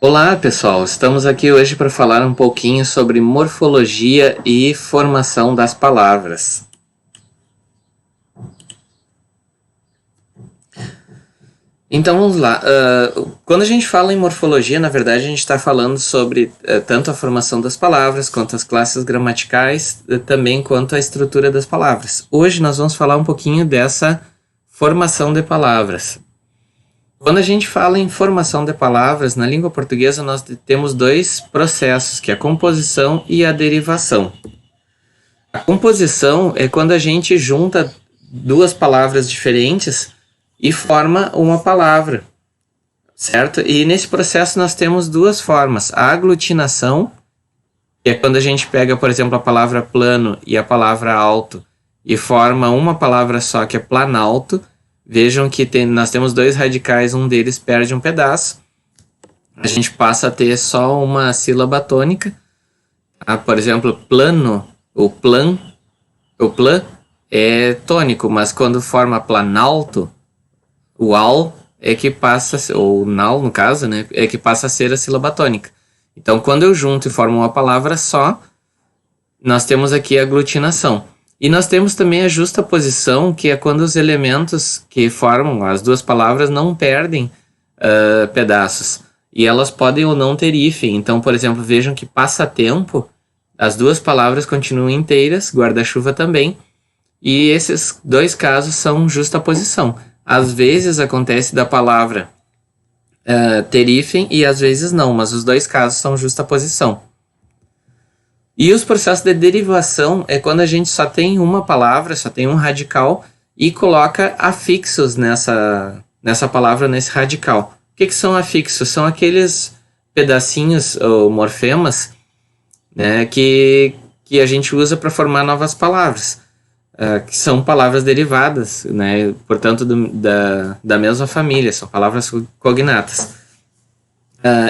Olá, pessoal. Estamos aqui hoje para falar um pouquinho sobre morfologia e formação das palavras. Então vamos lá. Quando a gente fala em morfologia, na verdade a gente está falando sobre tanto a formação das palavras, quanto as classes gramaticais, também quanto a estrutura das palavras. Hoje nós vamos falar um pouquinho dessa formação de palavras. Quando a gente fala em formação de palavras, na língua portuguesa nós temos dois processos, que é a composição e a derivação. A composição é quando a gente junta duas palavras diferentes e forma uma palavra, certo? E nesse processo nós temos duas formas. A aglutinação, que é quando a gente pega, por exemplo, a palavra plano e a palavra alto e forma uma palavra só, que é planalto. Vejam que nós temos dois radicais, um deles perde um pedaço. A gente passa a ter só uma sílaba tônica. Por exemplo, plano, o plan é tônico, mas quando forma planalto, o al é que passa, ou nal no caso, né, é que passa a ser a sílaba tônica. Então, quando eu junto e formo uma palavra só, nós temos aqui a aglutinação. E nós temos também a justaposição, que é quando os elementos que formam as duas palavras não perdem pedaços. E elas podem ou não ter hífen. Então, por exemplo, vejam que passatempo, as duas palavras continuam inteiras, guarda-chuva também. E esses dois casos são justaposição. Às vezes acontece da palavra ter hífen e às vezes não, mas os dois casos são justaposição. E os processos de derivação é quando a gente só tem uma palavra, só tem um radical e coloca afixos nessa palavra, nesse radical. O que são afixos? São aqueles pedacinhos ou morfemas, né, que a gente usa para formar novas palavras, que são palavras derivadas, né, portanto da mesma família, são palavras cognatas.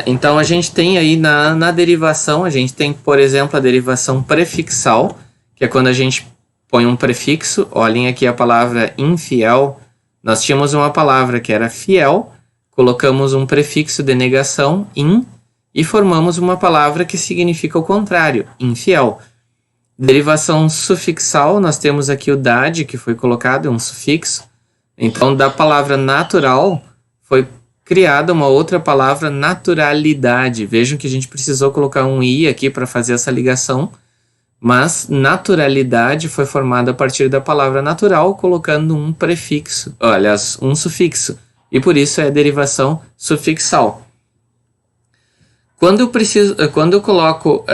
Então a gente tem aí na derivação, a gente tem, por exemplo, a derivação prefixal, que é quando a gente põe um prefixo. Olhem aqui a palavra infiel. Nós tínhamos uma palavra que era fiel, colocamos um prefixo de negação, in, e formamos uma palavra que significa o contrário, infiel. Derivação sufixal, nós temos aqui o dade, que foi colocado, um sufixo. Então, da palavra natural, foi criada uma outra palavra, naturalidade. Vejam que a gente precisou colocar um i aqui para fazer essa ligação, mas naturalidade foi formada a partir da palavra natural, colocando um prefixo, aliás, um sufixo, e por isso é derivação sufixal. Quando eu coloco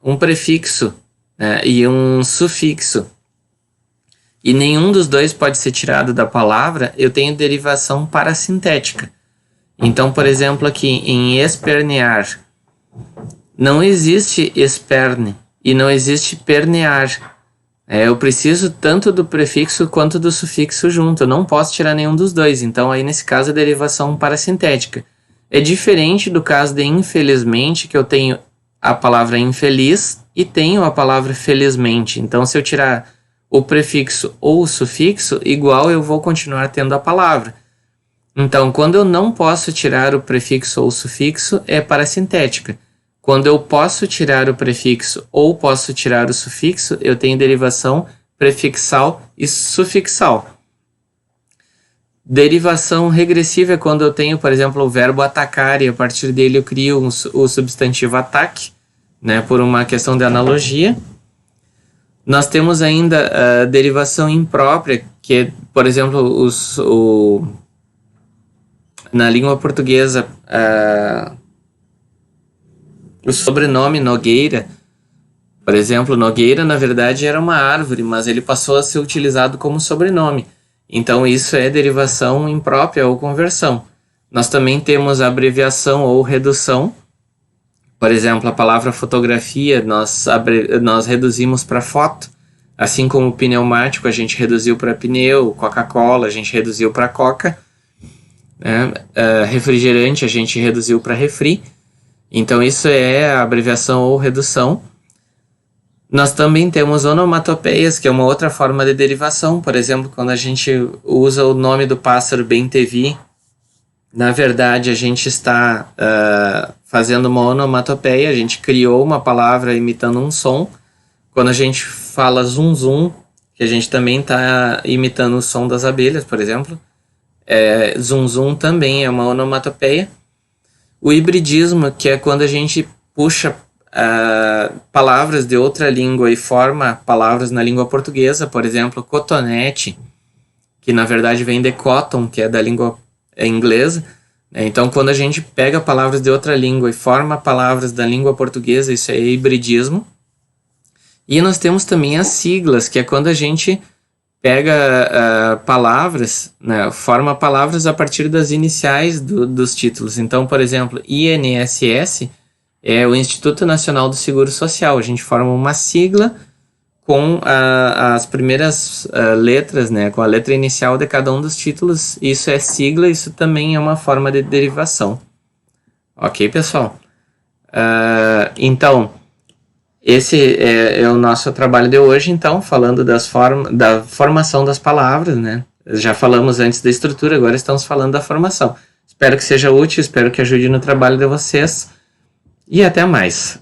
um prefixo e um sufixo, e nenhum dos dois pode ser tirado da palavra, eu tenho derivação parasintética. Então, por exemplo, aqui em espernear, não existe esperne e não existe pernear. Eu preciso tanto do prefixo quanto do sufixo junto, eu não posso tirar nenhum dos dois. Então, aí nesse caso, a derivação parasintética. É diferente do caso de infelizmente, que eu tenho a palavra infeliz e tenho a palavra felizmente. Então, se eu tirar o prefixo ou o sufixo, igual eu vou continuar tendo a palavra. Então, quando eu não posso tirar o prefixo ou o sufixo, é parasintética. Quando eu posso tirar o prefixo ou posso tirar o sufixo, eu tenho derivação prefixal e sufixal. Derivação regressiva é quando eu tenho, por exemplo, o verbo atacar e a partir dele eu crio o substantivo ataque, né, por uma questão de analogia. Nós temos ainda a derivação imprópria, que é, por exemplo, na língua portuguesa, o sobrenome Nogueira. Por exemplo, Nogueira, na verdade, era uma árvore, mas ele passou a ser utilizado como sobrenome. Então, isso é derivação imprópria ou conversão. Nós também temos a abreviação ou redução. Por exemplo, a palavra fotografia nós reduzimos para foto, assim como o pneumático a gente reduziu para pneu, Coca-Cola a gente reduziu para Coca, né? Refrigerante a gente reduziu para refri. Então isso é a abreviação ou redução. Nós também temos onomatopeias, que é uma outra forma de derivação. Por exemplo, quando a gente usa o nome do pássaro bem-te-vi, na verdade a gente está fazendo uma onomatopeia, a gente criou uma palavra imitando um som. Quando a gente fala zum zum, que a gente também está imitando o som das abelhas, por exemplo, zum zum também é uma onomatopeia. O hibridismo, que é quando a gente puxa palavras de outra língua e forma palavras na língua portuguesa, por exemplo, cotonete, que na verdade vem de cotton, que é da língua inglesa. Então, quando a gente pega palavras de outra língua e forma palavras da língua portuguesa, isso é hibridismo. E nós temos também as siglas, que é quando a gente pega palavras, né, forma palavras a partir das iniciais dos títulos. Então, por exemplo, INSS é o Instituto Nacional do Seguro Social. A gente forma uma sigla com as primeiras letras, né, com a letra inicial de cada um dos títulos. Isso é sigla, isso também é uma forma de derivação. Ok, pessoal? Então, esse é o nosso trabalho de hoje, então, falando da formação das palavras, né? Já falamos antes da estrutura, agora estamos falando da formação. Espero que seja útil, espero que ajude no trabalho de vocês. E até mais.